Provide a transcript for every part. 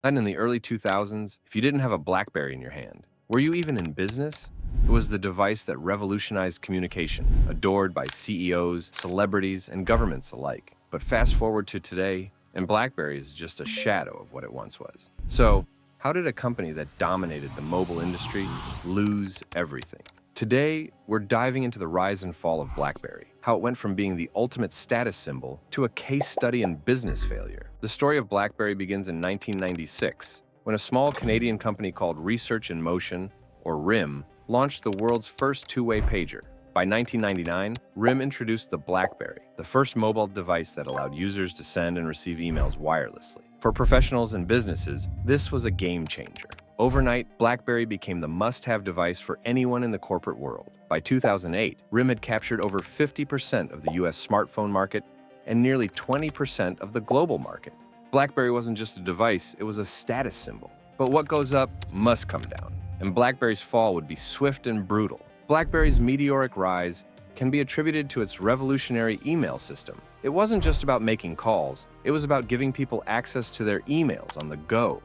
Then in the early 2000s, if you didn't have a Blackberry in your hand, were you even in business? It was the device that revolutionized communication, adored by CEOs, celebrities, and governments alike. But fast forward to today, and Blackberry is just a shadow of what it once was. So, how did a company that dominated the mobile industry lose everything? Today, we're diving into the rise and fall of Blackberry, how it went from being the ultimate status symbol to a case study in business failure. The story of Blackberry begins in 1996, when a small Canadian company called Research in Motion, or RIM, launched the world's first two-way pager. By 1999, RIM introduced the Blackberry, the first mobile device that allowed users to send and receive emails wirelessly. For professionals and businesses, this was a game changer. Overnight, BlackBerry became the must-have device for anyone in the corporate world. By 2008, RIM had captured over 50% of the US smartphone market and nearly 20% of the global market. BlackBerry wasn't just a device, it was a status symbol. But what goes up must come down, and BlackBerry's fall would be swift and brutal. BlackBerry's meteoric rise can be attributed to its revolutionary email system. It wasn't just about making calls, it was about giving people access to their emails on the go,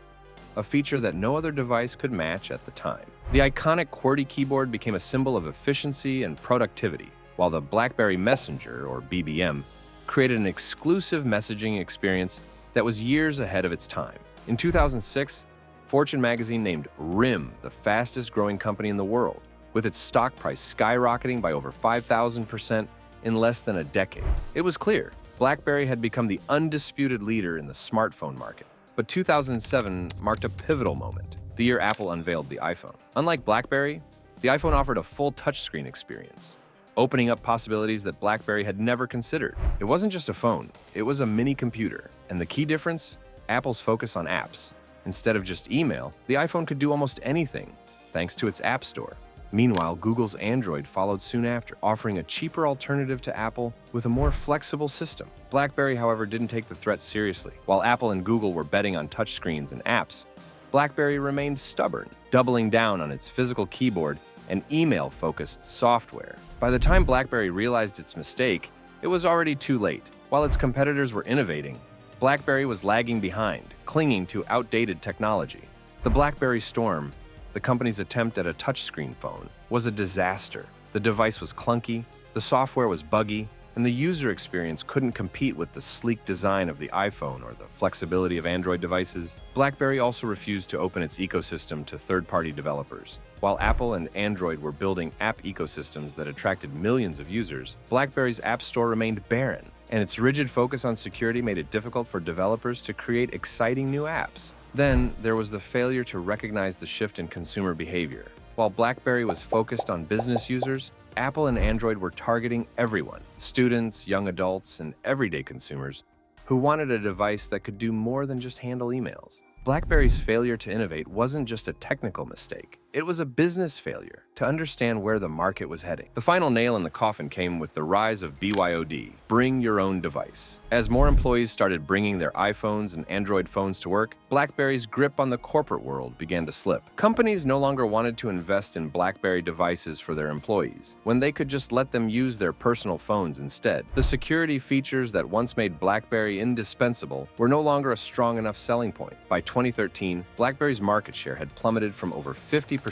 a feature that no other device could match at the time. The iconic QWERTY keyboard became a symbol of efficiency and productivity, while the BlackBerry Messenger, or BBM, created an exclusive messaging experience that was years ahead of its time. In 2006, Fortune magazine named RIM the fastest growing company in the world, with its stock price skyrocketing by over 5,000% in less than a decade. It was clear BlackBerry had become the undisputed leader in the smartphone market. But 2007 marked a pivotal moment, the year Apple unveiled the iPhone. Unlike BlackBerry, the iPhone offered a full touchscreen experience, opening up possibilities that BlackBerry had never considered. It wasn't just a phone, it was a mini computer. And the key difference? Apple's focus on apps. Instead of just email, the iPhone could do almost anything, thanks to its App Store. Meanwhile, Google's Android followed soon after, offering a cheaper alternative to Apple with a more flexible system. BlackBerry, however, didn't take the threat seriously. While Apple and Google were betting on touchscreens and apps, BlackBerry remained stubborn, doubling down on its physical keyboard and email-focused software. By the time BlackBerry realized its mistake, it was already too late. While its competitors were innovating, BlackBerry was lagging behind, clinging to outdated technology. The BlackBerry Storm, the company's attempt at a touchscreen phone, was a disaster. The device was clunky, the software was buggy, and the user experience couldn't compete with the sleek design of the iPhone or the flexibility of Android devices. BlackBerry also refused to open its ecosystem to third-party developers. While Apple and Android were building app ecosystems that attracted millions of users, BlackBerry's App Store remained barren, and its rigid focus on security made it difficult for developers to create exciting new apps. Then, there was the failure to recognize the shift in consumer behavior. While BlackBerry was focused on business users, Apple and Android were targeting everyone, students, young adults, and everyday consumers who wanted a device that could do more than just handle emails. BlackBerry's failure to innovate wasn't just a technical mistake, it was a business failure to understand where the market was heading. The final nail in the coffin came with the rise of BYOD, bring your own device. As more employees started bringing their iPhones and Android phones to work, BlackBerry's grip on the corporate world began to slip. Companies no longer wanted to invest in BlackBerry devices for their employees, when they could just let them use their personal phones instead. The security features that once made BlackBerry indispensable were no longer a strong enough selling point. By 2013, BlackBerry's market share had plummeted from over 50%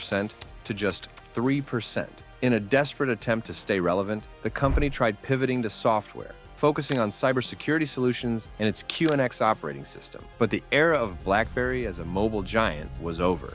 to just 3%. In a desperate attempt to stay relevant, the company tried pivoting to software, focusing on cybersecurity solutions and its QNX operating system. But the era of BlackBerry as a mobile giant was over.